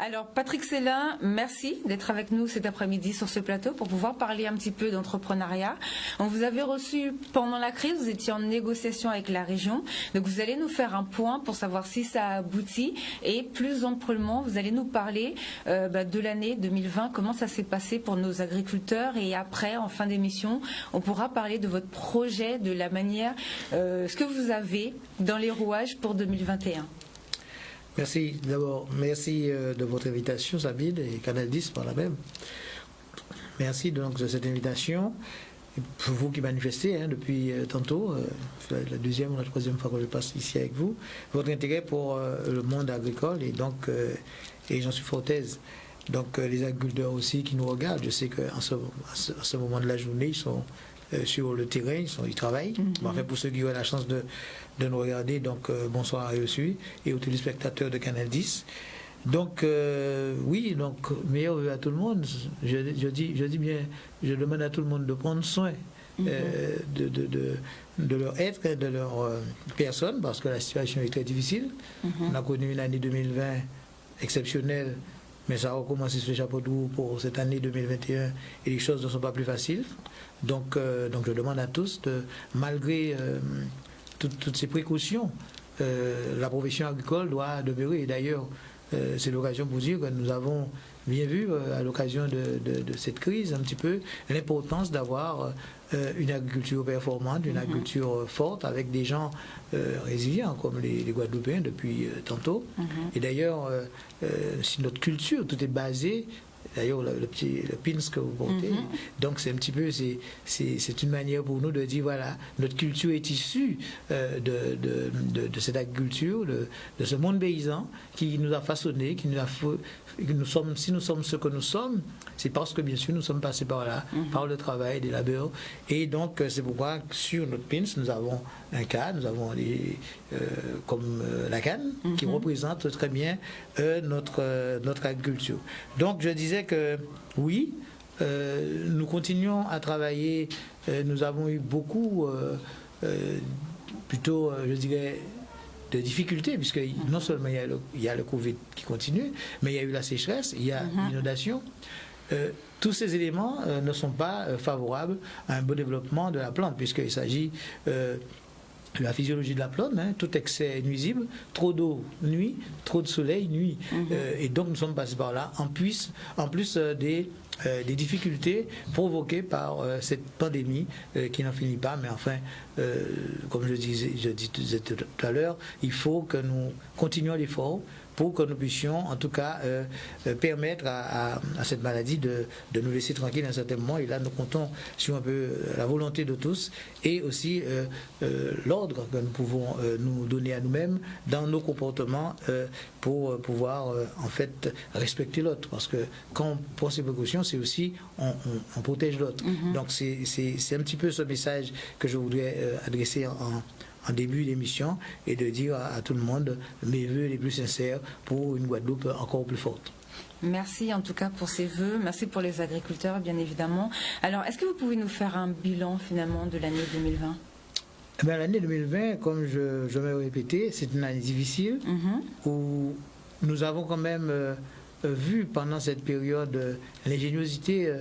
Alors, Patrick Célin, merci d'être avec nous cet après-midi sur ce plateau pour pouvoir parler un petit peu d'entrepreneuriat. On vous avait reçu pendant la crise, vous étiez en négociation avec la région. Donc, vous allez nous faire un point pour savoir si ça a abouti. Et plus amplement, vous allez nous parler de l'année 2020, comment ça s'est passé pour nos agriculteurs. Et après, en fin d'émission, on pourra parler de votre projet, de la manière, ce que vous avez dans les rouages pour 2021. Merci. D'abord, merci de votre invitation, Sabine, et Canal 10 par la même. Merci donc de cette invitation. Pour vous qui manifestez depuis tantôt, la deuxième ou la troisième fois que je passe ici avec vous, votre intérêt pour le monde agricole et donc, et j'en suis fort aise. Donc les agriculteurs aussi qui nous regardent, je sais qu'en ce moment de la journée, ils sont sur le terrain, ils travaillent. Enfin, pour ceux qui ont la chance de nous regarder, donc bonsoir à eux aussi, et aux téléspectateurs de Canal 10. Donc oui, donc meilleur vœu à tout le monde. Je dis bien, je demande à tout le monde de prendre soin de leur être, de leur personne, parce que la situation est très difficile. On a connu une année 2020 exceptionnelle, mais ça a recommencé sur le chapeau de roue pour cette année 2021 et les choses ne sont pas plus faciles. Donc je demande à tous, malgré toutes ces précautions, la profession agricole doit demeurer. Et d'ailleurs, c'est l'occasion pour dire que nous avons bien vu à l'occasion de cette crise un petit peu l'importance d'avoir une agriculture performante, une agriculture forte avec des gens résilients comme les Guadeloupéens depuis tantôt. Et d'ailleurs, si notre culture, tout est basé. D'ailleurs, le pins que vous portez, donc c'est un petit peu, c'est une manière pour nous de dire, voilà, notre culture est issue de cette agriculture, de ce monde paysan qui nous a façonné, si nous sommes ce que nous sommes, c'est parce que bien sûr nous sommes passés par là, par le travail, des labeurs, et donc c'est pourquoi sur notre pins nous avons un cas, nous avons comme la canne qui représente très bien notre agriculture. Donc je disais que oui, nous continuons à travailler, nous avons eu beaucoup, plutôt je dirais, de difficultés, puisque non seulement il y a le Covid qui continue, mais il y a eu la sécheresse, il y a l'inondation. Tous ces éléments ne sont pas favorables à un bon développement de la plante, puisqu'il s'agit de la physiologie de la plante, tout excès est nuisible, trop d'eau nuit, trop de soleil nuit. Et donc nous sommes passés par là, en plus des difficultés provoquées par cette pandémie qui n'en finit pas, mais enfin, comme je disais tout à l'heure, il faut que nous continuions l'effort pour que nous puissions en tout cas permettre à cette maladie de nous laisser tranquilles à un certain moment. Et là, nous comptons sur un peu la volonté de tous et aussi l'ordre que nous pouvons nous donner à nous-mêmes dans nos comportements pour pouvoir en fait respecter l'autre. Parce que quand on prend ces précautions, c'est aussi on protège l'autre. Donc c'est un petit peu ce message que je voudrais adresser en début d'émission et de dire à tout le monde mes vœux les plus sincères pour une Guadeloupe encore plus forte. Merci en tout cas pour ces vœux, merci pour les agriculteurs bien évidemment. Alors est-ce que vous pouvez nous faire un bilan finalement de l'année 2020 ? L'année 2020, comme je vais répéter, c'est une année difficile où nous avons quand même vu pendant cette période l'ingéniosité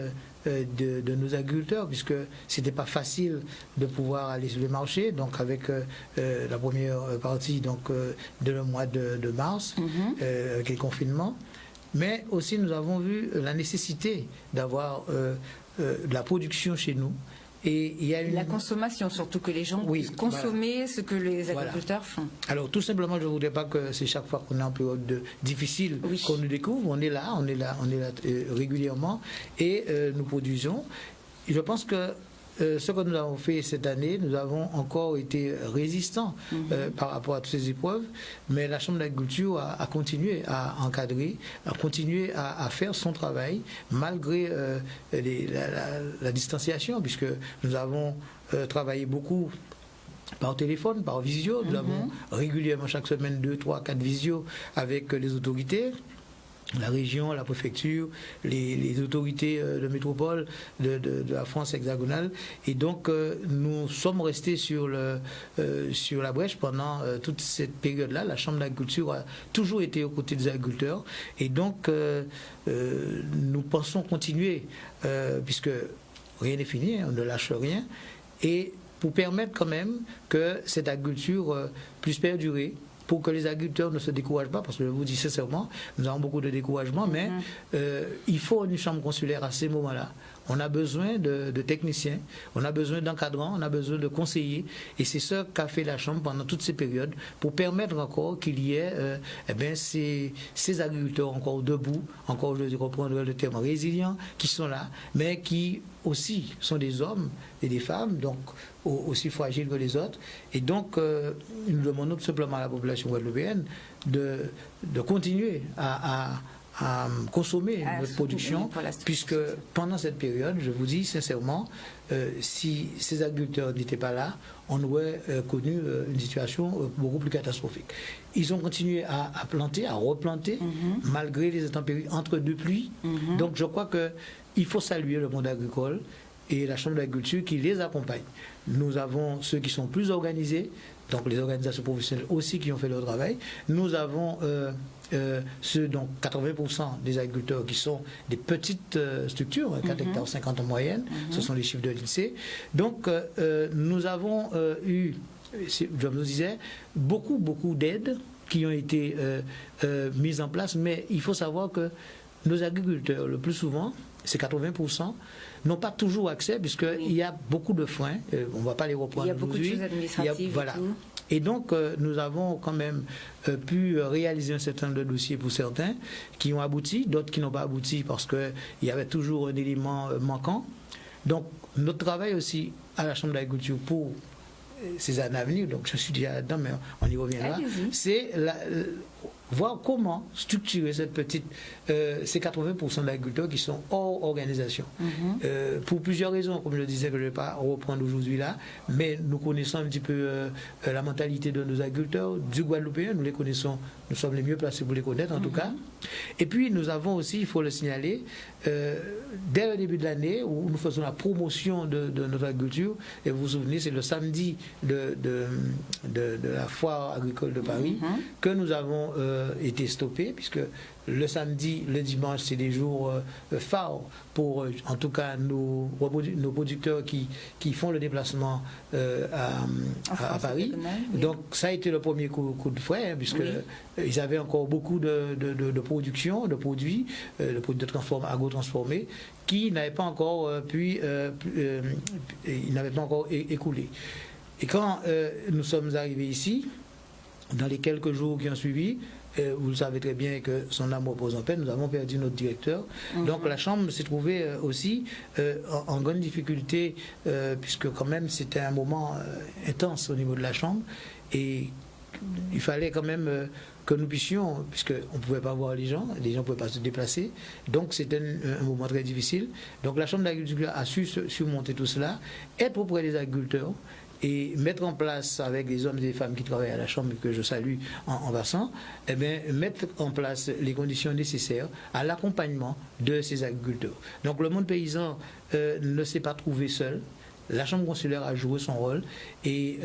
de nos agriculteurs, puisque c'était pas facile de pouvoir aller sur les marchés, donc avec la première partie donc de le mois de mars, avec les confinements, mais aussi nous avons vu la nécessité d'avoir de la production chez nous. Et il y a la consommation, surtout que les gens puissent consommer ce que les agriculteurs font. Alors tout simplement, je ne voudrais pas que c'est chaque fois qu'on est en période difficile qu'on nous découvre. On est là régulièrement et nous produisons. Et je pense que ce que nous avons fait cette année, nous avons encore été résistants par rapport à toutes ces épreuves, mais la Chambre d'agriculture a continué à encadrer, a continué à faire son travail, malgré la distanciation, puisque nous avons travaillé beaucoup par téléphone, par visio. Nous avons régulièrement chaque semaine 2, 3, 4 visios avec les autorités. la région, la préfecture, les autorités de métropole de la France hexagonale. Et donc, nous sommes restés sur la brèche pendant toute cette période-là. La Chambre d'agriculture a toujours été aux côtés des agriculteurs. Et donc, nous pensons continuer, puisque rien n'est fini, on ne lâche rien, et pour permettre quand même que cette agriculture puisse perdurer, pour que les agriculteurs ne se découragent pas, parce que je vous dis sincèrement, nous avons beaucoup de découragement, mais il faut une chambre consulaire à ces moments-là. On a besoin de techniciens, on a besoin d'encadrants, on a besoin de conseillers, et c'est ce qu'a fait la Chambre pendant toutes ces périodes, pour permettre encore qu'il y ait ces agriculteurs encore debout, encore, je reprendrai le terme, résilients, qui sont là, mais qui aussi sont des hommes et des femmes, donc aussi fragiles que les autres. Et donc, nous demandons tout simplement à la population guadeloupéenne de continuer à consommer notre production, puisque pendant cette période, je vous dis sincèrement, si ces agriculteurs n'étaient pas là, on aurait connu une situation beaucoup plus catastrophique. Ils ont continué à planter, à replanter, malgré les intempéries entre deux pluies. Donc je crois qu'il faut saluer le monde agricole et la Chambre d'agriculture qui les accompagne. Nous avons ceux qui sont plus organisés, donc les organisations professionnelles aussi qui ont fait leur travail. Nous avons ceux, donc 80% des agriculteurs qui sont des petites structures, 4 hectares 50 en moyenne, ce sont les chiffres de l'INSEE. Donc nous avons eu, je vous disais, beaucoup d'aides qui ont été mises en place, mais il faut savoir que nos agriculteurs, le plus souvent, c'est 80%, n'ont pas toujours accès, puisqu'il y a beaucoup de freins, on ne va pas les reprendre aujourd'hui. Il y a beaucoup de choses administratives. Voilà. Et donc, nous avons quand même pu réaliser un certain nombre de dossiers pour certains qui ont abouti, d'autres qui n'ont pas abouti parce qu'il y avait toujours un élément manquant. Donc, notre travail aussi à la Chambre d'agriculture pour ces années à venir, donc je suis déjà là-dedans, mais on y reviendra, c'est voir comment structurer cette petite, ces 80% d'agriculteurs qui sont hors organisation. Pour plusieurs raisons, comme je le disais, que je ne vais pas reprendre aujourd'hui là, mais nous connaissons un petit peu la mentalité de nos agriculteurs, du Guadeloupéen, nous les connaissons, nous sommes les mieux placés pour les connaître en tout cas. Et puis nous avons aussi, il faut le signaler, dès le début de l'année, où nous faisons la promotion de notre agriculture, et vous vous souvenez, c'est le samedi de la foire agricole de Paris, que nous avons été stoppés, puisque le samedi, le dimanche, c'est des jours phares pour, en tout cas, nos producteurs qui font le déplacement à Paris. Donc, ça a été le premier coup de fouet, puisqu'ils avaient encore beaucoup de production, de produits, agro-transformés, qui n'avaient pas encore écoulé. Et quand nous sommes arrivés ici, dans les quelques jours qui ont suivi, vous le savez très bien que son âme repose en paix, nous avons perdu notre directeur. Donc la Chambre s'est trouvée aussi en grande difficulté, puisque quand même c'était un moment intense au niveau de la Chambre, et il fallait quand même que nous puissions, puisqu'on ne pouvait pas voir les gens ne pouvaient pas se déplacer, donc c'était un moment très difficile. Donc la Chambre d'agriculture a su surmonter tout cela, être auprès des agriculteurs, et mettre en place, avec les hommes et les femmes qui travaillent à la Chambre, que je salue en passant, mettre en place les conditions nécessaires à l'accompagnement de ces agriculteurs. Donc le monde paysan ne s'est pas trouvé seul. La Chambre consulaire a joué son rôle, et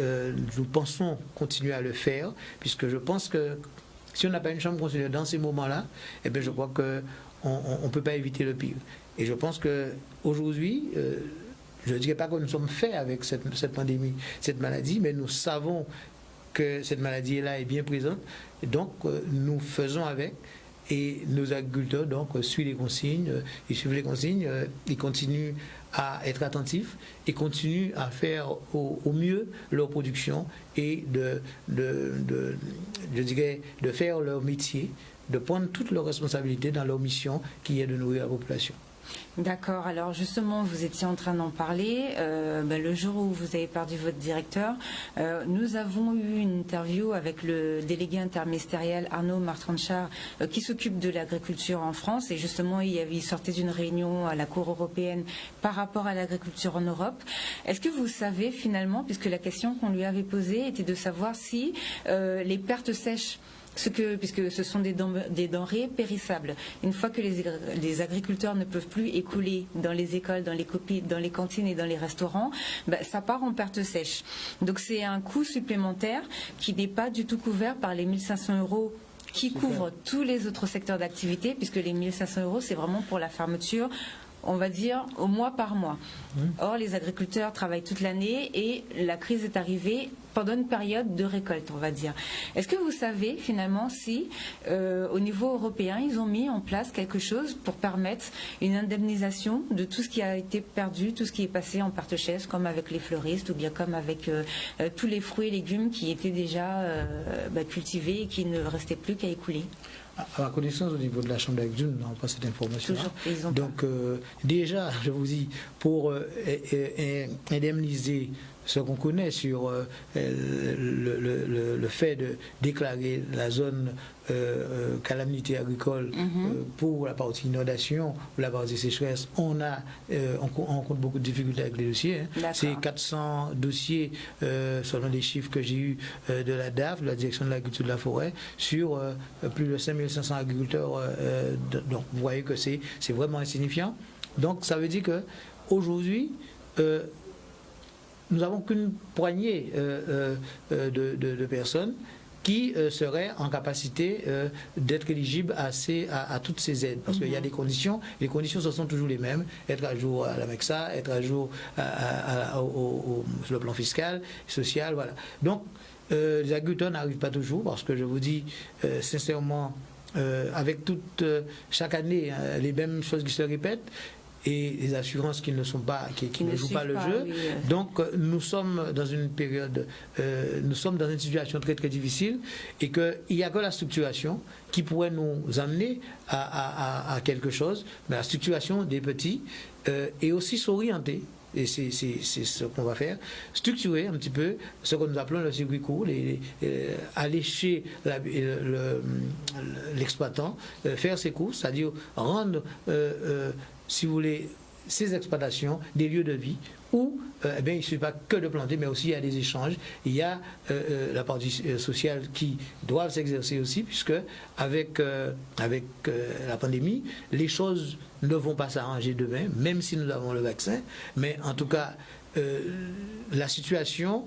nous pensons continuer à le faire, puisque je pense que si on n'a pas une Chambre consulaire dans ces moments-là, je crois qu'on ne peut pas éviter le pire. Et je pense qu'aujourd'hui, je ne dirais pas que nous sommes faits avec cette pandémie, cette maladie, mais nous savons que cette maladie est là et bien présente. Et donc, nous faisons avec, et nos agriculteurs suivent les consignes, ils continuent à être attentifs et continuent à faire au mieux leur production et de faire leur métier, de prendre toutes leurs responsabilités dans leur mission qui est de nourrir la population. D'accord, alors justement vous étiez en train d'en parler, le jour où vous avez perdu votre directeur, nous avons eu une interview avec le délégué interministériel Arnaud Martranchard qui s'occupe de l'agriculture en France, et justement il sortait d'une réunion à la Cour européenne par rapport à l'agriculture en Europe. Est-ce que vous savez finalement, puisque la question qu'on lui avait posée était de savoir si les pertes sèches puisque ce sont des denrées périssables. Une fois que les agriculteurs ne peuvent plus écouler dans les écoles, dans les cantines et dans les restaurants, ça part en perte sèche. Donc c'est un coût supplémentaire qui n'est pas du tout couvert par les 1 500 € qui couvrent tous les autres secteurs d'activité, puisque les 1 500 €, c'est vraiment pour la fermeture, on va dire, au mois par mois. Or, les agriculteurs travaillent toute l'année et la crise est arrivée pendant une période de récolte, on va dire. Est-ce que vous savez, finalement, si, au niveau européen, ils ont mis en place quelque chose pour permettre une indemnisation de tout ce qui a été perdu, tout ce qui est passé en perte sèche, comme avec les fleuristes ou bien comme avec tous les fruits et légumes qui étaient déjà cultivés et qui ne restaient plus qu'à écouler? À ma connaissance, au niveau de la Chambre d'agriculture, nous n'avons pas cette information. Donc, déjà, je vous dis, pour indemniser ce qu'on connaît sur le fait de déclarer la zone calamité agricole pour la partie inondation ou la partie sécheresse, on compte beaucoup de difficultés avec les dossiers. C'est 400 dossiers, selon les chiffres que j'ai eus de la DAF, de la Direction de l'agriculture de la forêt, sur plus de 5500 agriculteurs. Donc vous voyez que c'est vraiment insignifiant. Donc ça veut dire qu'aujourd'hui, nous n'avons qu'une poignée de personnes qui seraient en capacité d'être éligibles à toutes ces aides. Parce qu'il y a des conditions, les conditions ce sont toujours les mêmes, être à jour à la MEXA, être à jour sur le plan fiscal, social, voilà. Donc, les agriculteurs n'arrivent pas toujours, parce que je vous dis sincèrement, avec chaque année, les mêmes choses qui se répètent, et les assurances qui ne jouent pas le jeu. Oui. Donc nous sommes dans une période, nous sommes dans une situation très très difficile, et qu'il n'y a que la structuration qui pourrait nous amener à quelque chose, mais la structuration des petits, et aussi s'orienter. Et c'est ce qu'on va faire, structurer un petit peu ce que nous appelons le circuit court, allécher l'exploitant, faire ses courses, c'est-à-dire rendre, si vous voulez, ces exploitations des lieux de vie où il ne suffit pas que de planter, mais aussi il y a des échanges, il y a la partie sociale qui doit s'exercer aussi, puisque avec la pandémie, les choses ne vont pas s'arranger demain, même si nous avons le vaccin, mais en tout cas, la situation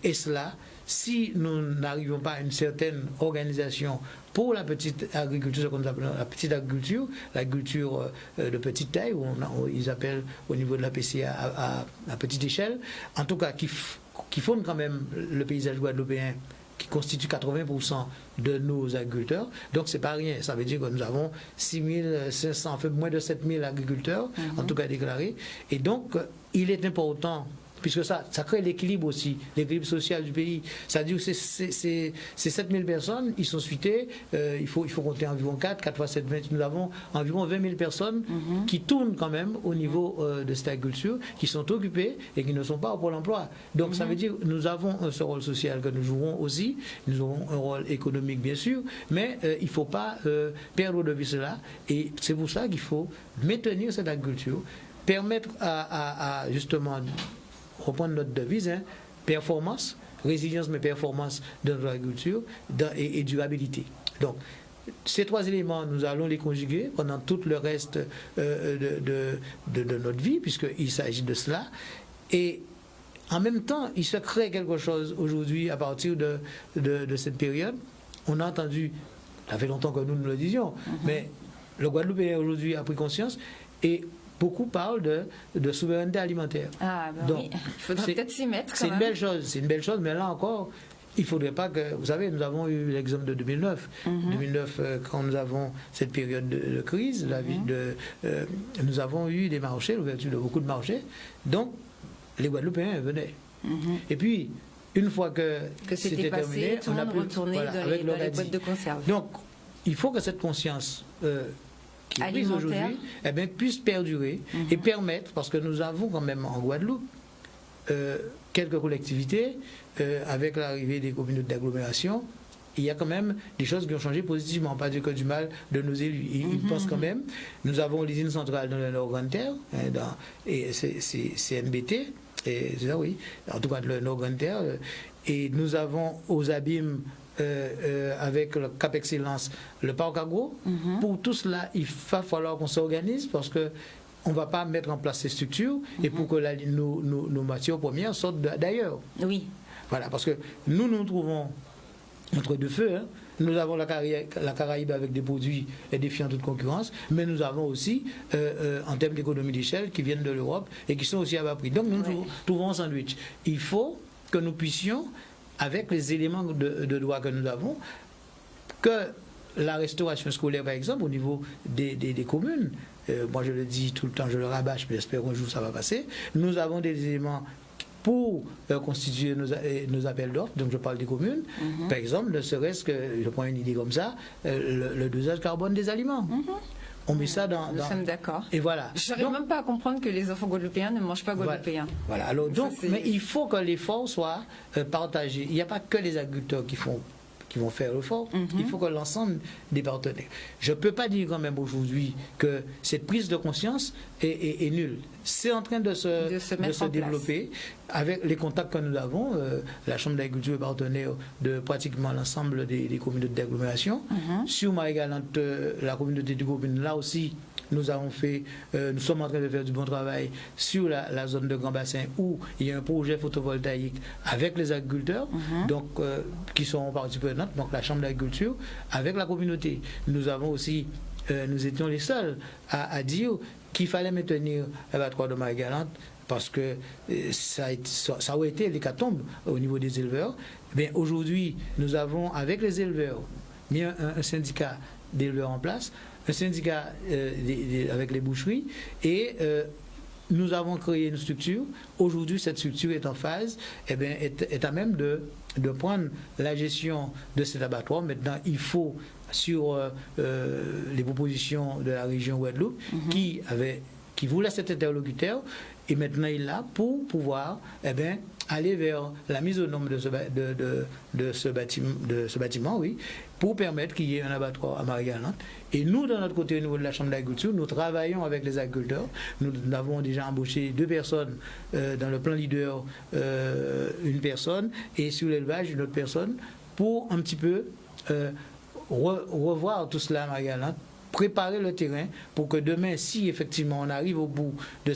est cela. Si nous n'arrivons pas à une certaine organisation pour la petite agriculture, ce qu'on appelle la petite agriculture, l'agriculture de petite taille, où ils appellent au niveau de la PCA à petite échelle, en tout cas qui fonde quand même le paysage guadeloupéen, qui constitue 80% de nos agriculteurs. Donc c'est pas rien, ça veut dire que nous avons 6500, enfin moins de 7000 agriculteurs, en tout cas déclarés, et donc il est important, puisque ça crée l'équilibre aussi, l'équilibre social du pays. C'est-à-dire que ces 7000 personnes, ils sont suitées, il faut compter environ 4 fois 7, 20, nous avons environ 20 000 personnes qui tournent quand même au niveau de cette agriculture, qui sont occupées et qui ne sont pas au Pôle emploi. Donc ça veut dire que nous avons ce rôle social que nous jouerons aussi, nous aurons un rôle économique bien sûr, mais il ne faut pas perdre de vue cela, et c'est pour ça qu'il faut maintenir cette agriculture, permettre à justement reprendre notre devise, performance, résilience mais performance de notre agriculture et durabilité. Donc, ces trois éléments, nous allons les conjuguer pendant tout le reste de notre vie, puisqu'il s'agit de cela. Et en même temps, il se crée quelque chose aujourd'hui à partir de cette période. On a entendu, ça fait longtemps que nous le disions, mais le Guadeloupéen aujourd'hui a pris conscience, et beaucoup parlent de souveraineté alimentaire. Ah, ben donc, oui. Il faudrait peut-être s'y mettre. C'est une belle chose, mais là encore, il ne faudrait pas que... Vous savez, nous avons eu l'exemple de 2009. 2009, quand nous avons cette période de crise, nous avons eu des marchés, l'ouverture de beaucoup de marchés. Donc, les Guadeloupéens venaient. Et puis, une fois que c'était terminé, on a pu retourner dans les boîtes de conserve. Donc, il faut que cette conscience... qui est prise aujourd'hui, puisse perdurer et permettre, parce que nous avons quand même en Guadeloupe quelques collectivités, avec l'arrivée des communautés d'agglomération, il y a quand même des choses qui ont changé positivement, pas dire que du mal de nos élus. Ils pensent quand même. Nous avons l'usine centrale dans le Nord Grande Terre, et c'est NBT, Et c'est ça, oui. En tout cas, nos grandes terres. Et nous avons aux abîmes, avec le Cap Excellence, le parc agro. Pour tout cela, il va falloir qu'on s'organise parce que on ne va pas mettre en place ces structures et pour que nos matières premières sortent d'ailleurs. Oui. Voilà, parce que nous trouvons entre deux feux. Hein. Nous avons la Caraïbe avec des produits défiant toute concurrence, mais nous avons aussi, en termes d'économie d'échelle, qui viennent de l'Europe et qui sont aussi à bas prix. Donc nous trouvons un sandwich. Il faut que nous puissions, avec les éléments de droit que nous avons, que la restauration scolaire, par exemple, au niveau des communes, moi je le dis tout le temps, je le rabâche, mais j'espère qu'un jour ça va passer, nous avons des éléments pour constituer nos appels d'offres, donc je parle des communes, par exemple, ne serait-ce que, je prends une idée comme ça, le dosage carbone des aliments. On met ça dans... Nous sommes d'accord. Et voilà. Je n'arrive même pas à comprendre que les enfants guadeloupéens ne mangent pas guadeloupéens. Voilà. Alors, donc, mais il faut que l'effort soit partagé. Il n'y a pas que les agriculteurs qui vont faire l'effort, il faut que l'ensemble des partenaires. Je ne peux pas dire quand même aujourd'hui que cette prise de conscience est nulle. C'est en train de se développer avec les contacts que nous avons. La Chambre d'agriculture est partenaire de pratiquement l'ensemble des communautés d'agglomération. Sur Marie-Galante, la communauté du Gobin, là aussi, nous sommes en train de faire du bon travail sur la zone de Grand Bassin où il y a un projet photovoltaïque avec les agriculteurs, donc qui sont partie prenante, donc la Chambre d'agriculture, avec la communauté. Nous avons aussi, nous étions les seuls à dire qu'il fallait maintenir l'abattoir de Marie-Galante parce que ça aurait été l'hécatombe au niveau des éleveurs. Mais aujourd'hui, nous avons, avec les éleveurs, mis un syndicat d'éleveurs en place, un syndicat avec les boucheries, et nous avons créé une structure. Aujourd'hui, cette structure est en phase, est à même de prendre la gestion de cet abattoir. Maintenant, il faut, sur les propositions de la région Guadeloupe, qui voulait cet interlocuteur, et maintenant il est là pour pouvoir aller vers la mise aux normes de ce bâtiment, oui, pour permettre qu'il y ait un abattoir à Marie-Galante. Et nous, de notre côté, au niveau de la Chambre d'agriculture, nous travaillons avec les agriculteurs. Nous avons déjà embauché 2 personnes, dans le plan leader, une personne, et sur l'élevage, une autre personne, pour un petit peu revoir tout cela à Marie-Galante, préparer le terrain pour que demain, si effectivement on arrive au bout de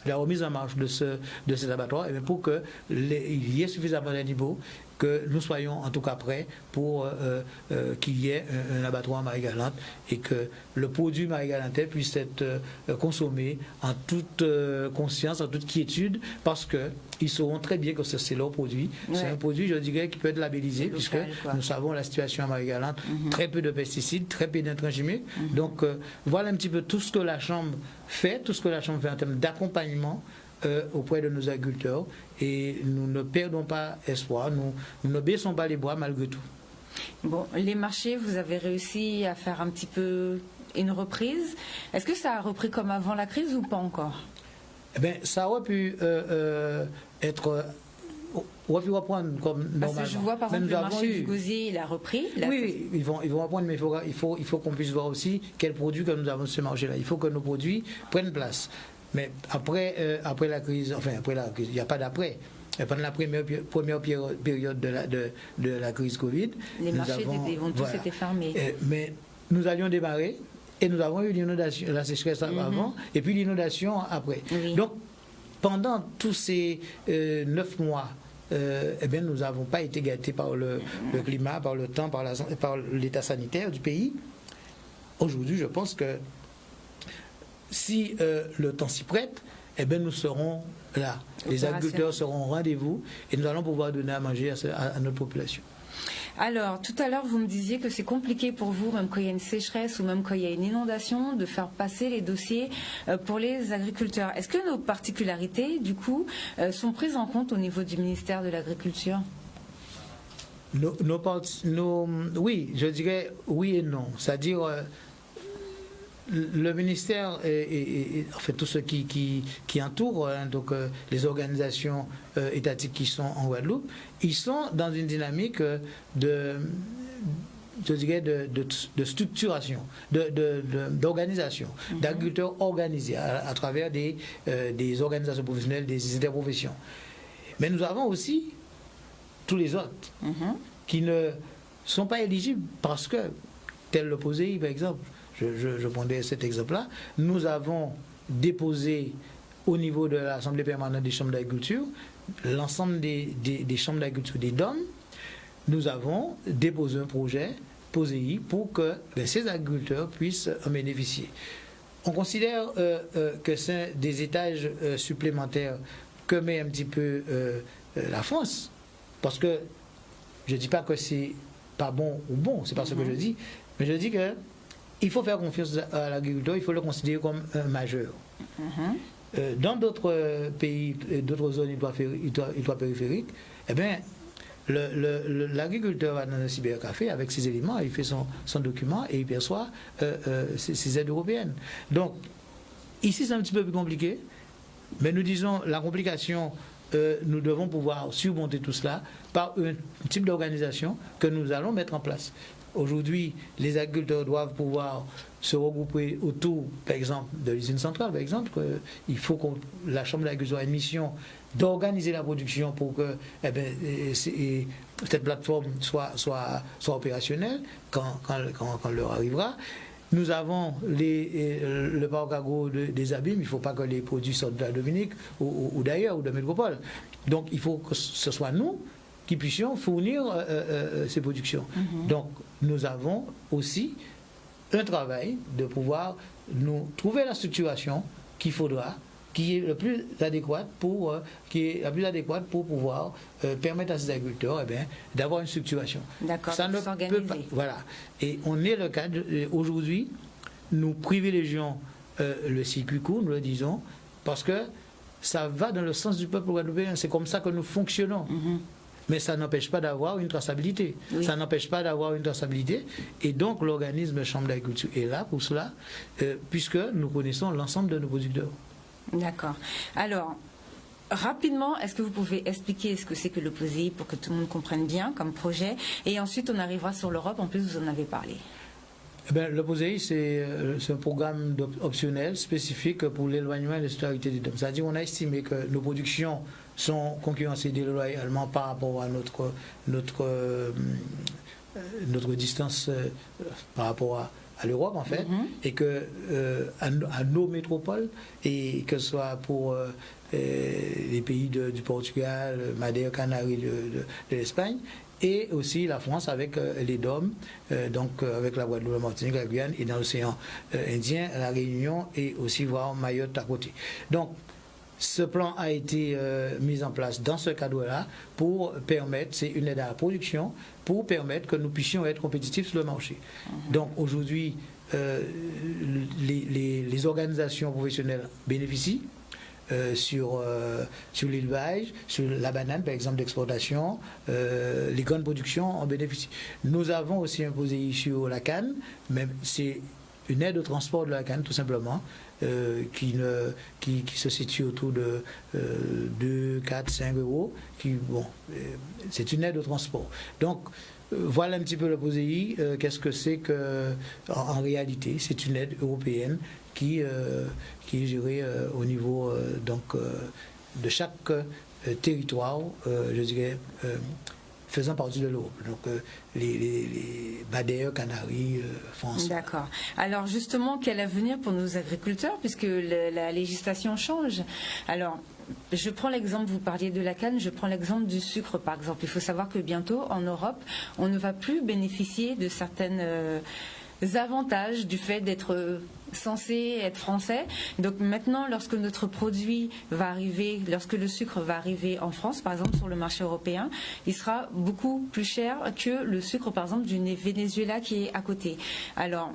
la remise en marche de cet abattoir, pour qu'il y ait suffisamment de niveau, que nous soyons en tout cas prêts pour qu'il y ait un abattoir à Marie-Galante et que le produit marie-galantais puisse être consommé en toute conscience, en toute quiétude, parce qu'ils sauront très bien que c'est leur produit. Ouais. C'est un produit, je dirais, qui peut être labellisé, puisque nous savons la situation à Marie-Galante, très peu de pesticides, très peu d'intrants chimiques. Donc voilà un petit peu tout ce que la Chambre fait, en termes d'accompagnement auprès de nos agriculteurs, et nous ne perdons pas espoir, nous ne baissons pas les bras malgré tout. Bon, les marchés, vous avez réussi à faire un petit peu une reprise. Est-ce que ça a repris comme avant la crise ou pas encore? Ça aurait pu reprendre comme normalement. Parce que je vois par exemple le marché du gosier, il a repris. Oui, ils vont reprendre, mais il faut qu'on puisse voir aussi quels produits que nous avons sur ce marché-là. Il faut que nos produits prennent place. Mais après la crise, il n'y a pas d'après. Pendant la première période de la crise Covid, les marchés vont tous été fermés. Mais nous allions démarrer et nous avons eu l'inondation, la sécheresse avant, et puis l'inondation après. Oui. Donc, pendant tous ces 9 mois, nous n'avons pas été gâtés par le climat, par le temps, par l'état sanitaire du pays. Aujourd'hui, je pense que si le temps s'y prête, nous serons là. Les agriculteurs seront au rendez-vous et nous allons pouvoir donner à manger à notre population. Alors, tout à l'heure, vous me disiez que c'est compliqué pour vous, même quand il y a une sécheresse ou même quand il y a une inondation, de faire passer les dossiers pour les agriculteurs. Est-ce que nos particularités, du coup, sont prises en compte au niveau du ministère de l'Agriculture ? Oui, je dirais oui et non. C'est-à-dire... le ministère et enfin tout ce qui entoure, donc les organisations étatiques qui sont en Guadeloupe, ils sont dans une dynamique je dirais, de structuration, d'organisation, d'agriculteurs organisés à travers des organisations professionnelles, des interprofessions. Mais nous avons aussi tous les autres qui ne sont pas éligibles parce que, tel le POSEI par exemple, je prendrais cet exemple-là, nous avons déposé au niveau de l'Assemblée permanente des chambres d'agriculture, l'ensemble des chambres d'agriculture des DOM, nous avons déposé un projet POSEI pour que ces agriculteurs puissent en bénéficier. On considère que c'est des étages supplémentaires que met un petit peu la France, parce que je ne dis pas que c'est pas bon ou bon, c'est pas ce que je dis, mais je dis que il faut faire confiance à l'agriculteur, il faut le considérer comme un majeur. Dans d'autres pays, d'autres zones ultra-périphériques, eh bien, l'agriculteur va dans un cybercafé avec ses éléments, il fait son document et il perçoit ses aides européennes. Donc, ici c'est un petit peu plus compliqué, mais nous disons la complication, nous devons pouvoir surmonter tout cela par un type d'organisation que nous allons mettre en place. Aujourd'hui, les agriculteurs doivent pouvoir se regrouper autour, par exemple, de l'usine centrale, par exemple. Il faut que la Chambre d'agriculture ait une mission d'organiser la production pour que cette plateforme soit opérationnelle quand l'heure arrivera. Nous avons le parc agro des Abîmes, il ne faut pas que les produits sortent de la Dominique ou d'ailleurs, ou de Métropole. Donc il faut que ce soit nous qui puissions fournir ces productions. Donc nous avons aussi un travail de pouvoir nous trouver la structuration qu'il faudra, qui est la plus adéquate pour pouvoir permettre à ces agriculteurs d'avoir une structuration. D'accord, ça ne peut pas, voilà. Et on est le cadre aujourd'hui, nous privilégions le circuit court, nous le disons, parce que ça va dans le sens du peuple guadeloupéen. C'est comme ça que nous fonctionnons. Mais ça n'empêche pas d'avoir une traçabilité. Oui. Ça n'empêche pas d'avoir une traçabilité. Et donc, l'organisme Chambre d'agriculture est là pour cela, puisque nous connaissons l'ensemble de nos producteurs. D'accord. Alors, rapidement, est-ce que vous pouvez expliquer ce que c'est que le POSEI pour que tout le monde comprenne bien comme projet? Et ensuite, on arrivera sur l'Europe. En plus, vous en avez parlé. Le POSEI, c'est un programme optionnel spécifique pour l'éloignement et la citoyenneté des DOM. C'est-à-dire qu'on a estimé que nos productions sont concurrencées déloyalement par rapport à notre distance par rapport à l'Europe, en fait, et que à nos métropoles, et que ce soit pour les pays du Portugal, Madère, Canaries, de l'Espagne, et aussi la France avec les DOM, donc avec la Guadeloupe, la Martinique, la Guyane, et dans l'océan Indien, la Réunion, et aussi voir Mayotte à côté. Donc, ce plan a été mis en place dans ce cadre-là pour permettre, c'est une aide à la production, pour permettre que nous puissions être compétitifs sur le marché. Donc aujourd'hui, les organisations professionnelles bénéficient sur l'élevage, sur la banane par exemple d'exportation, les grandes productions en bénéficient. Nous avons aussi imposé sur la canne, mais c'est une aide au transport de la canne tout simplement, qui se situe autour de 2, 4, 5 euros. C'est une aide au transport. Donc, voilà un petit peu le POSEI. Qu'est-ce que c'est en réalité? C'est une aide européenne qui est gérée au niveau de chaque territoire, je dirais, faisant partie de l'Europe. Donc les Madère, Canaries, France. D'accord. Alors justement, quel avenir pour nos agriculteurs, puisque la législation change? Alors, je prends l'exemple, vous parliez de la canne, je prends l'exemple du sucre par exemple. Il faut savoir que bientôt en Europe, on ne va plus bénéficier de certaines avantages du fait d'être censé être français. Donc maintenant, lorsque notre produit va arriver, lorsque le sucre va arriver en France, par exemple sur le marché européen, il sera beaucoup plus cher que le sucre, par exemple, du Venezuela qui est à côté. Alors,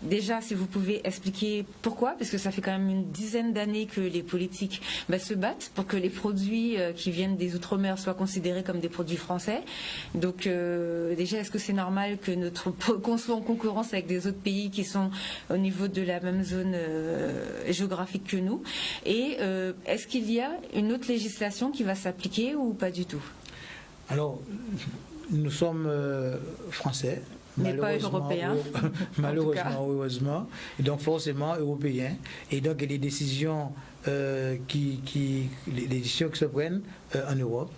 déjà, si vous pouvez expliquer pourquoi, parce que ça fait quand même une dizaine d'années que les politiques se battent pour que les produits qui viennent des Outre-mer soient considérés comme des produits français. Donc déjà, est-ce que c'est normal qu'on soit en concurrence avec des autres pays qui sont au niveau de la même zone géographique que nous? Et est-ce qu'il y a une autre législation qui va s'appliquer ou pas du tout? Alors, nous sommes français. Mais pas européens. Malheureusement, heureusement. Et donc forcément européens. Et donc il y a des décisions, les décisions qui se prennent en Europe.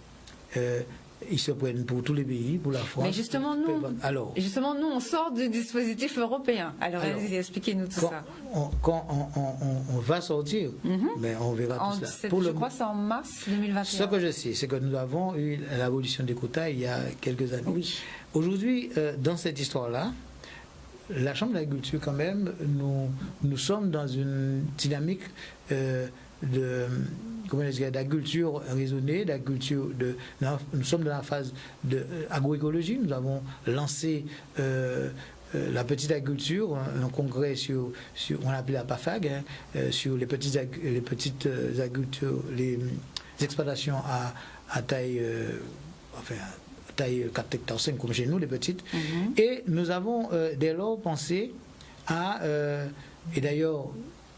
Ils se prennent pour tous les pays, pour la France. Mais justement, nous, on sort du dispositif européen. Alors expliquez-nous tout ça. Quand on va sortir, mais on verra tout ça. Je crois que c'est en mars 2021. Ce que je sais, c'est que nous avons eu l'abolition des quotas il y a quelques années. Oui. Aujourd'hui, dans cette histoire-là, la Chambre d'agriculture, quand même, nous sommes dans une dynamique d'agriculture raisonnée, nous sommes dans la phase d'agroécologie. Nous avons lancé la petite agriculture, un congrès on l'appelle la PAFAG, sur les petites agricultures, les exploitations à taille, taille 4 hectares 5 comme chez nous, les petites. Et nous avons dès lors pensé à, et d'ailleurs,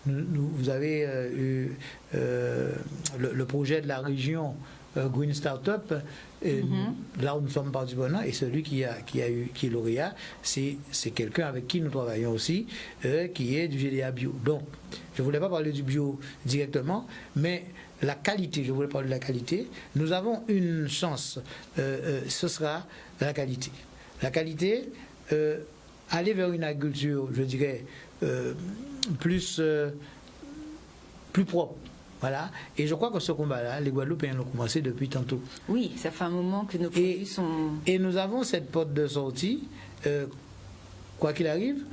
vous avez eu le projet de la région Green Startup, là où nous sommes partis maintenant, et celui qui est lauréat, c'est quelqu'un avec qui nous travaillons aussi, qui est du GDA Bio. Donc, je ne voulais pas parler du bio directement, mais la qualité, je voulais parler de la qualité. Nous avons une chance, ce sera la qualité. La qualité, aller vers une agriculture, je dirais, plus propre. Voilà. Et je crois que ce combat-là, les Guadeloupéens l'ont commencé depuis tantôt. Oui, ça fait un moment que nos produits sont... Et nous avons cette porte de sortie, quoi qu'il arrive,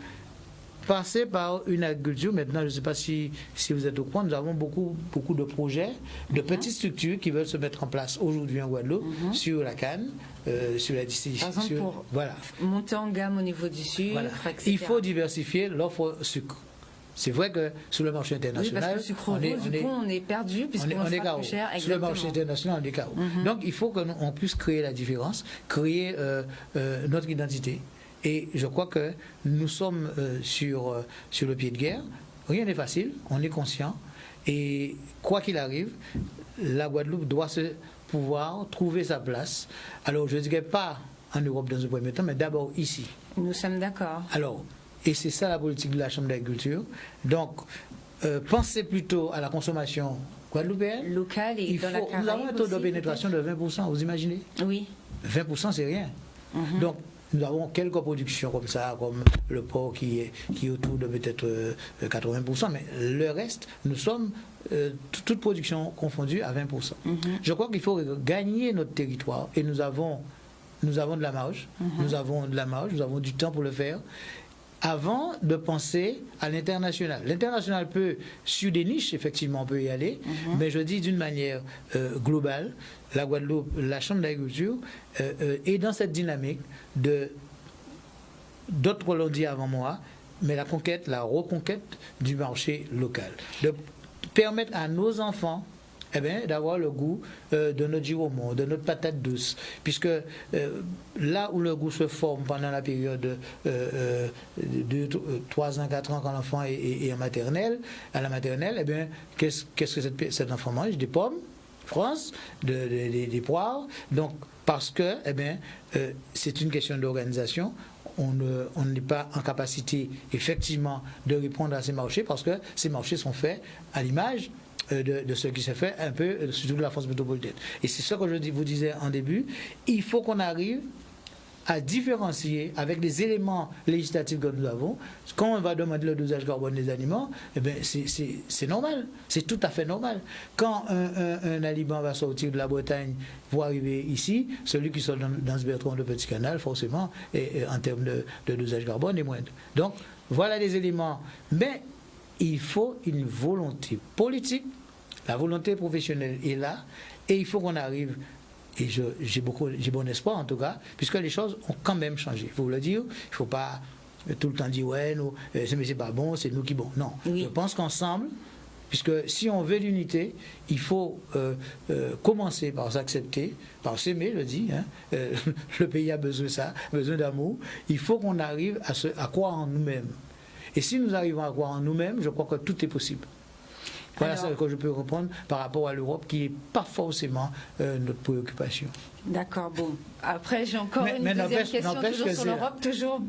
passer par une agriculture. Maintenant, je ne sais pas si vous êtes au courant, nous avons beaucoup de projets, de petites structures qui veulent se mettre en place aujourd'hui en Guadeloupe sur la canne, sur la distillation. Par exemple, pour monter en gamme au niveau du sucre, etc. Il faut diversifier l'offre sucre. C'est vrai que sur le marché international, parce que le sucre on est perdu puisqu'on sera plus cher. Sur le marché international, on est KO. Donc il faut qu'on puisse créer la différence, créer notre identité. Et je crois que nous sommes sur le pied de guerre. Rien n'est facile, on est conscient. Et quoi qu'il arrive, la Guadeloupe doit pouvoir trouver sa place. Alors je ne dirais pas en Europe dans un premier temps, mais d'abord ici. Nous sommes d'accord. Alors, et c'est ça la politique de la Chambre d'agriculture. Donc, pensez plutôt à la consommation guadeloupéenne. Locale et dans la Caraïbe. Nous avons un taux de pénétration de 20%, vous imaginez? Oui. 20%, c'est rien. Donc, nous avons quelques productions comme ça, comme le porc qui est autour de peut-être 80%, mais le reste, nous sommes, toute production confondue, à 20%. Je crois qu'il faut gagner notre territoire et nous avons de la marge, nous avons du temps pour le faire, avant de penser à l'international. L'international peut, sur des niches, effectivement, on peut y aller, mais je dis d'une manière globale, la Guadeloupe, la Chambre d'agriculture est dans cette dynamique d'autres l'ont dit avant moi, mais la reconquête du marché local. De permettre à nos enfants d'avoir le goût de notre giromont, de notre patate douce, puisque là où le goût se forme pendant la période de 3 ans, 4 ans, quand l'enfant est en maternelle, à la maternelle, qu'est-ce que cet enfant mange? Des pommes, France, des poires, donc parce que c'est une question d'organisation. On n'est pas en capacité effectivement de répondre à ces marchés, parce que ces marchés sont faits à l'image de ce qui s'est fait un peu, surtout de la France métropolitaine. Et c'est ce que je vous disais en début, il faut qu'on arrive à différencier avec les éléments législatifs que nous avons. Quand on va demander le dosage carbone des aliments, c'est normal, c'est tout à fait normal. Quand un aliment va sortir de la Bretagne pour arriver ici, celui qui sort dans ce bertron de Petit Canal, forcément, en termes de dosage carbone, est moindre. Donc, voilà les éléments. Mais il faut une volonté politique, la volonté professionnelle est là, et il faut qu'on arrive, et j'ai bon espoir en tout cas, puisque les choses ont quand même changé. Il faut le dire, il ne faut pas tout le temps dire ouais, c'est pas bon, c'est nous qui bon. Non, je pense qu'ensemble, puisque si on veut l'unité, il faut commencer par s'accepter, par s'aimer, je dis. Le pays a besoin de ça, besoin d'amour. Il faut qu'on arrive à croire en nous-mêmes. Et si nous arrivons à croire en nous-mêmes, je crois que tout est possible. Voilà ce que je peux reprendre par rapport à l'Europe, qui n'est pas forcément notre préoccupation. D'accord, bon. Après, j'ai encore une deuxième question, toujours sur l'Europe, toujours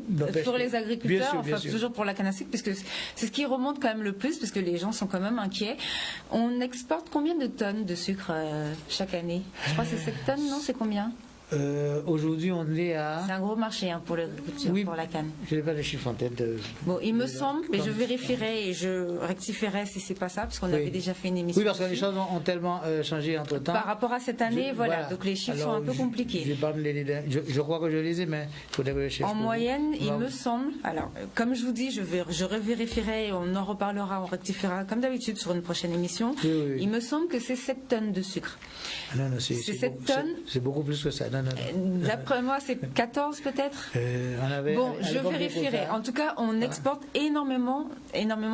pour les agriculteurs, bien sûr. Toujours pour la canne à sucre, puisque c'est ce qui remonte quand même le plus, parce que les gens sont quand même inquiets. On exporte combien de tonnes de sucre chaque année? Je crois que c'est 7 tonnes, non? C'est combien? Aujourd'hui, on est à... C'est un gros marché pour l'agriculture, pour la canne. Je n'ai pas les chiffres en tête. Bon, il me semble, mais je vérifierai et je rectifierai si c'est pas ça, parce qu'on avait déjà fait une émission. Oui, parce que les choses ont tellement changé entre temps. Par rapport à cette année, voilà. Donc les chiffres sont un peu compliqués. Je crois que je les ai, mais il faudrait que je cherche. En moyenne, il me semble. Alors, comme je vous dis, je revérifierai, on en reparlera, on rectifiera comme d'habitude sur une prochaine émission. Oui. Il me semble que c'est 7 tonnes de sucre. Non, c'est 7 tonnes. C'est beaucoup plus que ça. D'après moi, c'est 14 peut-être. Bon, je vérifierai. En tout cas, on exporte énormément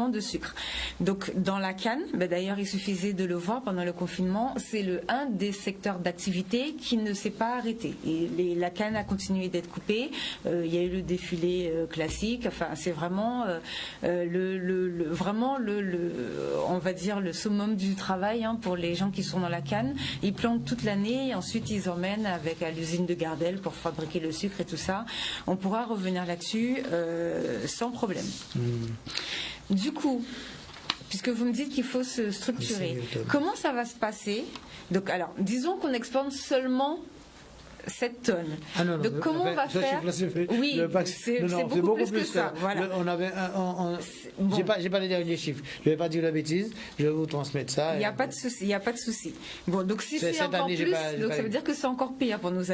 de sucre. Donc, dans la canne, d'ailleurs, il suffisait de le voir pendant le confinement, c'est un des secteurs d'activité qui ne s'est pas arrêté. Et la canne a continué d'être coupée. Il y a eu le défilé classique. Enfin, c'est vraiment on va dire le summum du travail pour les gens qui sont dans la canne. Ils plantent toute l'année et ensuite ils emmènent à l'usine de Gardel pour fabriquer le sucre et tout ça. On pourra revenir là-dessus sans problème. Du coup, puisque vous me dites qu'il faut se structurer, comment ça va se passer? Donc, alors, disons qu'on exporte seulement 7 tonnes. Donc comment on va faire? Oui, c'est beaucoup plus que ça. Voilà. J'ai pas les derniers chiffres. Je ne vais pas dire la bêtise. Je vais vous transmettre ça. Il n'y a pas de souci. Il n'y a pas de souci. Bon, donc si c'est encore plus, donc ça veut dire que c'est encore pire pour nos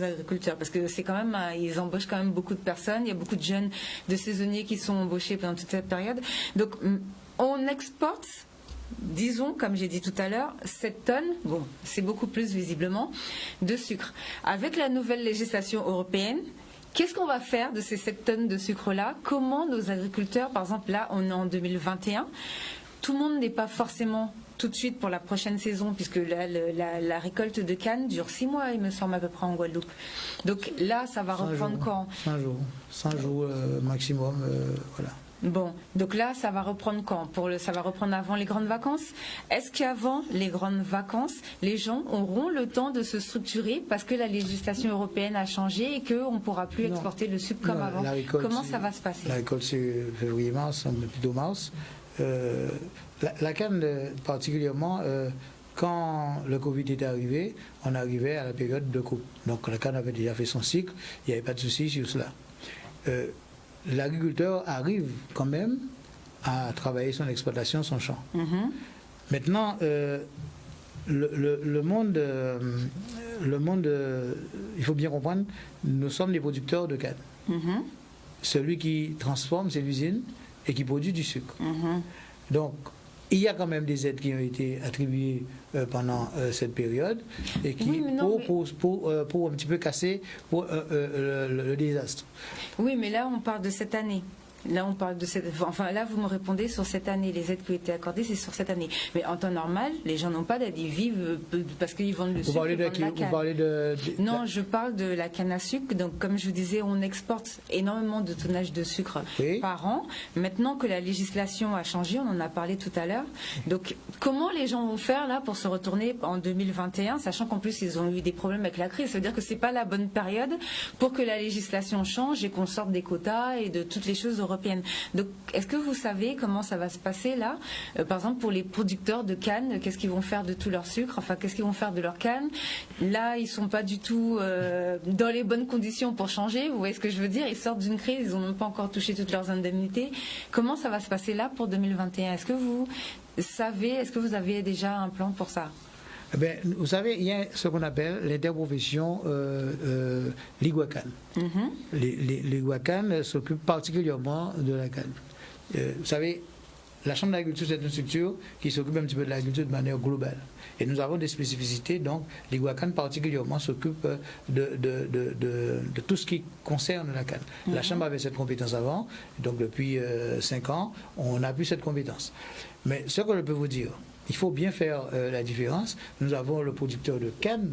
agriculteurs, parce que c'est quand même, ils embauchent quand même beaucoup de personnes. Il y a beaucoup de jeunes, de saisonniers qui sont embauchés pendant toute cette période. Donc on exporte, disons, comme j'ai dit tout à l'heure, 7 tonnes, bon, c'est beaucoup plus visiblement, de sucre. Avec la nouvelle législation européenne, qu'est-ce qu'on va faire de ces 7 tonnes de sucre-là? Comment nos agriculteurs, par exemple, là, on est en 2021, tout le monde n'est pas forcément tout de suite pour la prochaine saison, puisque la récolte de canne dure 6 mois, il me semble, à peu près en Guadeloupe. Donc là, ça va reprendre quand? 5 jours maximum, voilà. Bon, donc là, ça va reprendre quand? Ça va reprendre avant les grandes vacances? Est-ce qu'avant les grandes vacances, les gens auront le temps de se structurer parce que la législation européenne a changé et qu'on ne pourra plus exporter le sucre comme avant? Comment ça va se passer? La récolte, c'est février-mars, plutôt mars. La canne, particulièrement, quand le Covid est arrivé, on arrivait à la période de coupe. Donc la canne avait déjà fait son cycle, il n'y avait pas de souci sur cela. L'agriculteur arrive quand même à travailler son exploitation, son champ. Maintenant, le monde, il faut bien comprendre, nous sommes des producteurs de canne. Celui qui transforme, c'est l'usine et qui produit du sucre. Donc, il y a quand même des aides qui ont été attribuées pendant cette période et qui pour un petit peu casser le désastre. Oui, mais là on parle de cette année. Là, on parle de là, vous me répondez sur cette année. Les aides qui ont été accordées, c'est sur cette année. Mais en temps normal, les gens n'ont pas d'aide. Ils vivent parce qu'ils vendent le sucre. Vous parlez de Non, je parle de la canne à sucre. Donc, comme je vous disais, on exporte énormément de tonnage de sucre par an. Maintenant que la législation a changé, on en a parlé tout à l'heure. Donc, comment les gens vont faire là pour se retourner en 2021, sachant qu'en plus, ils ont eu des problèmes avec la crise. Ça veut dire que c'est pas la bonne période pour que la législation change et qu'on sorte des quotas et de toutes les choses européennes. Donc, est-ce que vous savez comment ça va se passer là? Par exemple, pour les producteurs de canne, qu'est-ce qu'ils vont faire de tout leur sucre? Enfin, qu'est-ce qu'ils vont faire de leur canne? Là, ils sont pas du tout dans les bonnes conditions pour changer. Vous voyez ce que je veux dire? Ils sortent d'une crise, ils n'ont même pas encore touché toutes leurs indemnités. Comment ça va se passer là pour 2021? Est-ce que vous savez, est-ce que vous avez déjà un plan pour ça? Vous savez, il y a ce qu'on appelle l'interprofession Liguacan. Liguacan s'occupe particulièrement de la canne. Vous savez, la Chambre d'agriculture, c'est une structure qui s'occupe un petit peu de l'agriculture de manière globale. Et nous avons des spécificités, donc Liguacan particulièrement s'occupe de tout ce qui concerne la canne. La Chambre avait cette compétence avant, donc depuis 5 ans, on n'a plus cette compétence. Mais ce que je peux vous dire, il faut bien faire la différence. Nous avons le producteur de canne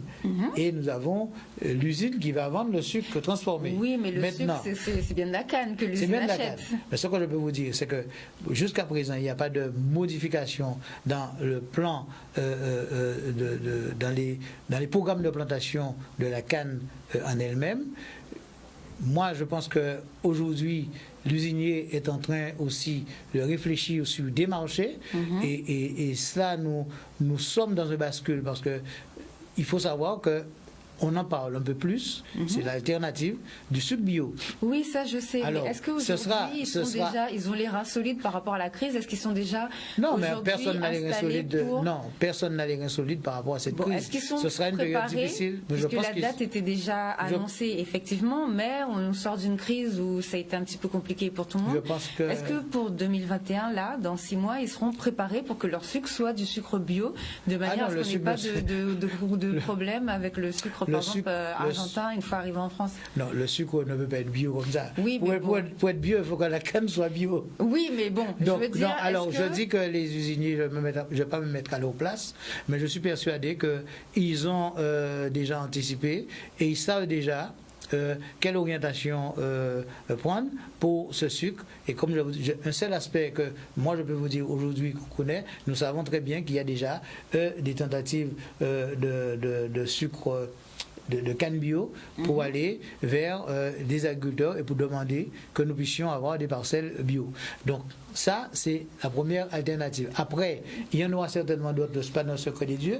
et nous avons l'usine qui va vendre le sucre transformé. Oui, mais le sucre, c'est bien de la canne que l'usine achète. Mais ce que je peux vous dire, c'est que jusqu'à présent, il n'y a pas de modification dans le plan, dans les programmes de plantation de la canne en elle-même. Moi, je pense qu'aujourd'hui, l'usinier est en train aussi de réfléchir sur des marchés et cela, nous sommes dans un bascule parce qu'il faut savoir que on en parle un peu plus, c'est l'alternative du sucre bio. Oui, ça je sais. Alors, mais est-ce qu'aujourd'hui, ils ont les reins solides par rapport à la crise? Est-ce qu'ils sont déjà non, mais personne n'a les reins solides. Non, personne n'a les reins solides par rapport à cette crise. Est-ce qu'ils sont Ce sera une période difficile. Mais puisque la date était déjà annoncée, effectivement, mais on sort d'une crise où ça a été un petit peu compliqué pour tout le monde. Je pense que... Est-ce que pour 2021, là, dans 6 mois, ils seront préparés pour que leur sucre soit du sucre bio, de manière à ce qu'on n'ait pas de problème avec le sucre par exemple, argentin, une fois arrivé en France? Non, le sucre ne peut pas être bio comme ça. Oui, pour être bio, il faut que la canne soit bio. Oui, mais bon, donc, je veux dire... je dis que les usiniers, je ne vais pas me mettre à leur place, mais je suis persuadé qu'ils ont déjà anticipé et ils savent déjà quelle orientation prendre pour ce sucre. Et comme je vous dis, un seul aspect que moi je peux vous dire aujourd'hui qu'on connaît, nous savons très bien qu'il y a déjà des tentatives de sucre de canne bio pour aller vers des agriculteurs et pour demander que nous puissions avoir des parcelles bio. Donc ça, c'est la première alternative. Après, il y en aura certainement d'autres, je ne suis pas dans le secret des dieux,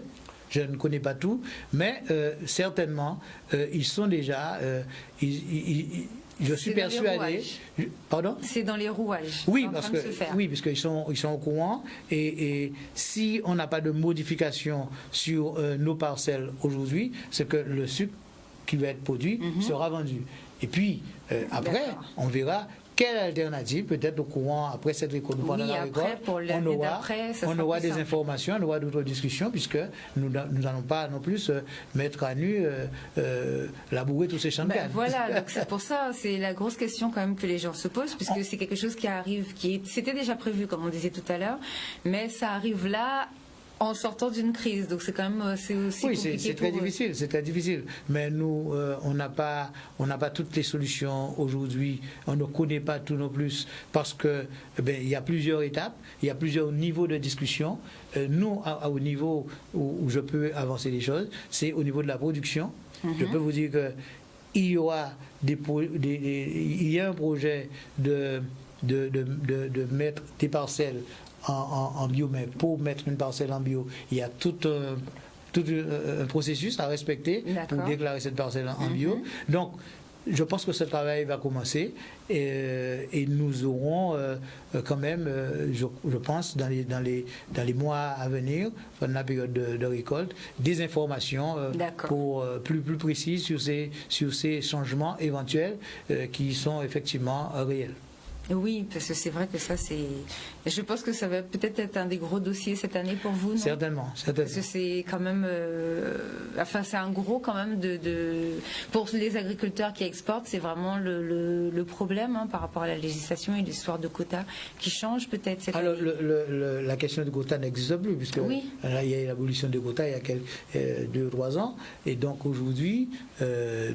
je ne connais pas tout, mais certainement, ils sont déjà... je suis persuadé. Pardon? C'est dans les rouages. Oui, parce qu'ils sont au courant. Et si on n'a pas de modification sur nos parcelles aujourd'hui, c'est que le sucre qui va être produit sera vendu. Et puis, après, on verra quelle alternative, peut-être au courant, après cette récolte, pendant la récolte, on aura des informations, on aura d'autres discussions, puisque nous n'allons pas non plus mettre à nu, labourer tous ces champs de canne. Voilà, donc c'est pour ça, c'est la grosse question quand même que les gens se posent, puisque c'est quelque chose qui arrive, c'était déjà prévu, comme on disait tout à l'heure, mais ça arrive là, en sortant d'une crise, donc c'est quand même aussi compliqué. Oui, c'est très difficile, c'est très difficile. Mais nous, on n'a pas toutes les solutions aujourd'hui. On ne connaît pas tout non plus parce que il y a plusieurs étapes, il y a plusieurs niveaux de discussion. Nous, au niveau où je peux avancer les choses, c'est au niveau de la production. Je peux vous dire que il y a un projet de mettre des parcelles en bio, mais pour mettre une parcelle en bio, il y a tout un processus à respecter pour déclarer cette parcelle en bio. Donc, je pense que ce travail va commencer et nous aurons quand même, je pense, dans les mois à venir, pendant la période de récolte, des informations pour plus précises sur ces changements éventuels qui sont effectivement réels. Oui, parce que c'est vrai que ça, je pense que ça va peut-être être un des gros dossiers cette année pour vous, non? Certainement. Parce que c'est quand même... c'est un gros quand même pour les agriculteurs qui exportent, c'est vraiment le problème par rapport à la législation et l'histoire de quotas qui change peut-être cette année. La question de quotas n'existe plus, puisque il y a eu l'abolition des quotas il y a 2 ou 3 ans. Et donc aujourd'hui, les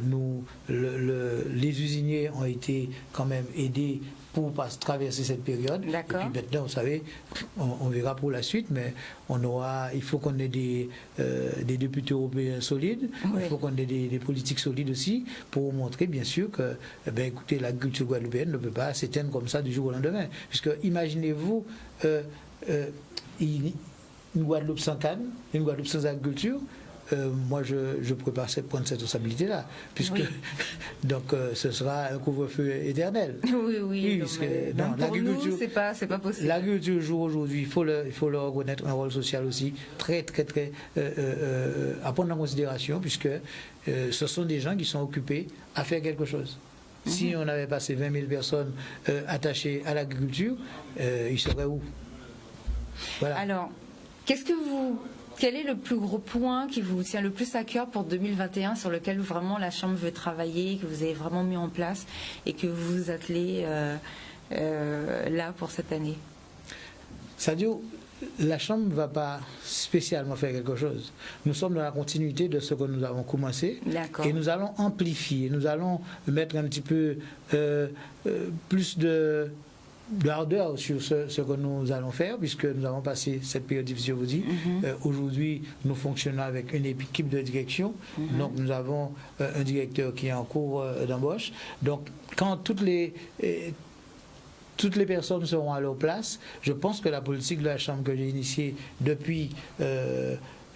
usiniers ont été quand même aidés pour traverser cette période. Et puis maintenant, vous savez, on verra pour la suite, mais il faut qu'on ait des députés européens solides, il faut qu'on ait des politiques solides aussi, pour montrer bien sûr que, écoutez, l'agriculture guadeloupéenne ne peut pas s'éteindre comme ça du jour au lendemain. Puisque imaginez-vous une Guadeloupe sans canne, une Guadeloupe sans agriculture. Moi, je ne pourrais pas prendre cette responsabilité-là, puisque donc ce sera un couvre-feu éternel. Oui, l'agriculture, c'est pas possible. L'agriculture joue aujourd'hui, il faut leur reconnaître un rôle social aussi très à prendre en considération, puisque ce sont des gens qui sont occupés à faire quelque chose. Si on avait passé 20 000 personnes attachées à l'agriculture, ils seraient où? Voilà. Alors, quel est le plus gros point qui vous tient le plus à cœur pour 2021, sur lequel vraiment la Chambre veut travailler, que vous avez vraiment mis en place et que vous vous attelez là pour cette année? Sadio, la Chambre ne va pas spécialement faire quelque chose. Nous sommes dans la continuité de ce que nous avons commencé. Et nous allons amplifier, nous allons mettre un petit peu plus de ardeur sur ce que nous allons faire, puisque nous avons passé cette période difficile, je vous dis. Aujourd'hui, nous fonctionnons avec une équipe de direction. Donc, nous avons un directeur qui est en cours d'embauche. Donc, quand toutes les personnes seront à leur place, je pense que la politique de la Chambre que j'ai initiée depuis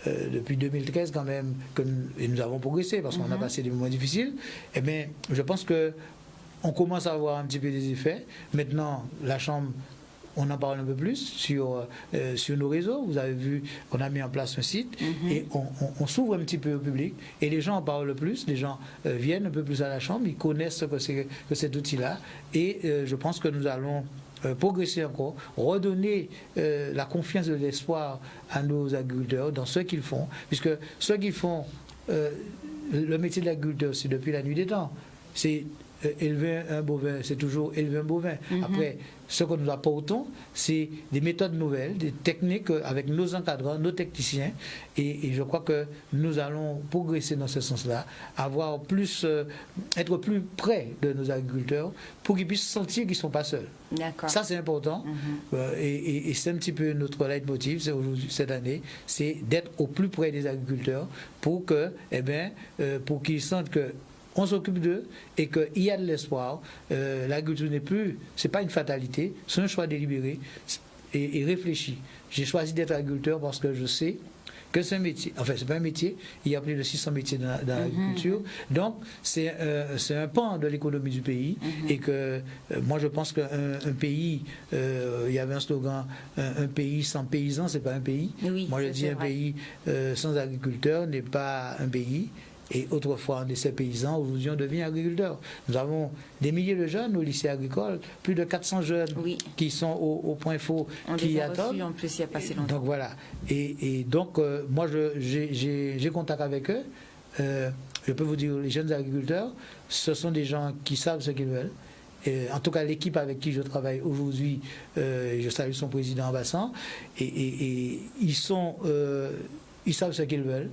2013 quand même, et nous avons progressé parce qu'on a passé des moments difficiles, eh bien, je pense que on commence à avoir un petit peu des effets. Maintenant, la Chambre, on en parle un peu plus sur nos réseaux. Vous avez vu, on a mis en place un site et on s'ouvre un petit peu au public et les gens en parlent plus, les gens viennent un peu plus à la Chambre, ils connaissent que cet outil-là et je pense que nous allons progresser encore, redonner la confiance et l'espoir à nos agriculteurs dans ce qu'ils font, puisque ceux qui font le métier de l'agriculteur, c'est depuis la nuit des temps. C'est élever un bovin, c'est toujours élever un bovin. Après, ce que nous apportons, c'est des méthodes nouvelles, des techniques avec nos encadrants, nos techniciens, et je crois que nous allons progresser dans ce sens-là, avoir plus, être plus près de nos agriculteurs pour qu'ils puissent sentir qu'ils ne sont pas seuls. Ça, c'est important, et c'est un petit peu notre leitmotiv, c'est aujourd'hui, cette année, c'est d'être au plus près des agriculteurs pour que, pour qu'ils sentent que on s'occupe d'eux et qu'il y a de l'espoir. L'agriculture n'est plus, c'est pas une fatalité, c'est un choix délibéré et réfléchi. J'ai choisi d'être agriculteur parce que je sais que c'est un métier, enfin c'est pas un métier, il y a plus de 600 métiers dans l'agriculture, donc c'est un pan de l'économie du pays et que moi je pense qu'un pays, il y avait un slogan, un pays sans paysans c'est pas un pays. Moi je dis un pays sans agriculteurs n'est pas un pays. Et autrefois, on était paysans, aujourd'hui on devient agriculteur. Nous avons des milliers de jeunes au lycée agricole, plus de 400 jeunes qui sont au point faux, qui attendent. En plus, il n'y a pas si longtemps. Donc voilà. Et donc, moi, j'ai contact avec eux. Je peux vous dire, les jeunes agriculteurs, ce sont des gens qui savent ce qu'ils veulent. En tout cas, l'équipe avec qui je travaille aujourd'hui, je salue son président Bassan, et ils savent ce qu'ils veulent.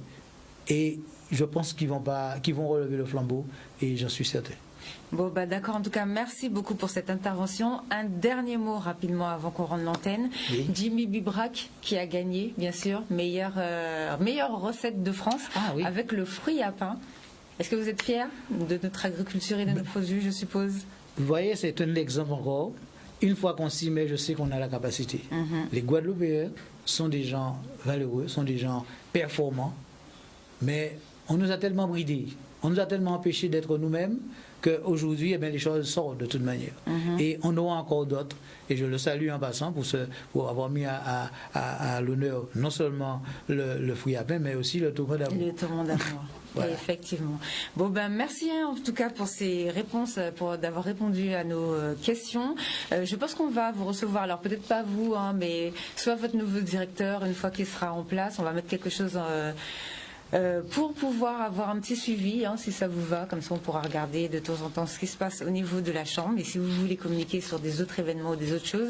Et je pense qu'ils vont relever le flambeau et j'en suis certain. Bon, d'accord. En tout cas, merci beaucoup pour cette intervention. Un dernier mot rapidement avant qu'on rende l'antenne. Jimmy Bibrac qui a gagné, bien sûr, meilleure recette de France avec le fruit à pain. Est-ce que vous êtes fiers de notre agriculture et de nos produits, je suppose? Vous voyez, c'est un exemple encore. Une fois qu'on s'y met, je sais qu'on a la capacité. Les Guadeloupéens sont des gens valeureux, sont des gens performants, mais on nous a tellement bridés, on nous a tellement empêchés d'être nous-mêmes qu'aujourd'hui, les choses sortent de toute manière. Et on aura encore d'autres. Et je le salue en passant pour avoir mis à l'honneur non seulement le fruit à pain, mais aussi le tourment d'amour. Le tourment d'amour. Voilà. Effectivement. Bon, merci en tout cas pour ces réponses, pour d'avoir répondu à nos questions. Je pense qu'on va vous recevoir, alors peut-être pas vous, mais soit votre nouveau directeur, une fois qu'il sera en place, on va mettre quelque chose pour pouvoir avoir un petit suivi, si ça vous va, comme ça on pourra regarder de temps en temps ce qui se passe au niveau de la Chambre. Et si vous voulez communiquer sur des autres événements ou des autres choses,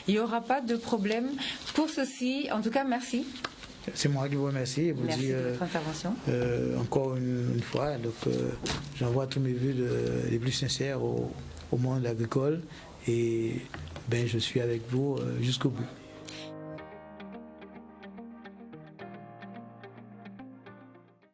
il n'y aura pas de problème pour ceci. En tout cas, merci. C'est moi qui vous remercie. Et vous merci de votre intervention. Encore une fois, donc j'envoie tous mes vœux les plus sincères au monde agricole et je suis avec vous jusqu'au bout.